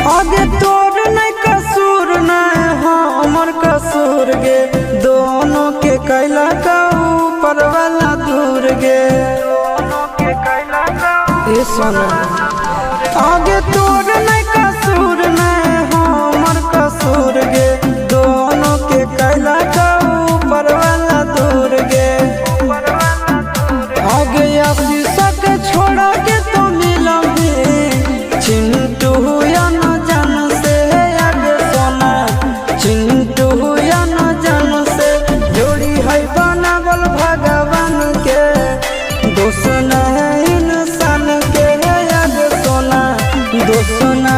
आगे तोर नहीं कसूर नहीं हमर कसूर गे, दोनों के कैला का ऊपर वाला दूर गे। ये सोना आगे तोर नहीं कसूर नहीं हमर कसूर गे, दोनों के कैला का ऊपर वाला दूर गे। आगे शीशा के छोड़ा के तो मिलोगे चिंटू या न जान से, आगे सोना चिंटू या न जान से। जोड़ी है बनावल भगवान के, दोस्त न है इंसान के, आगे सोना दोस्त न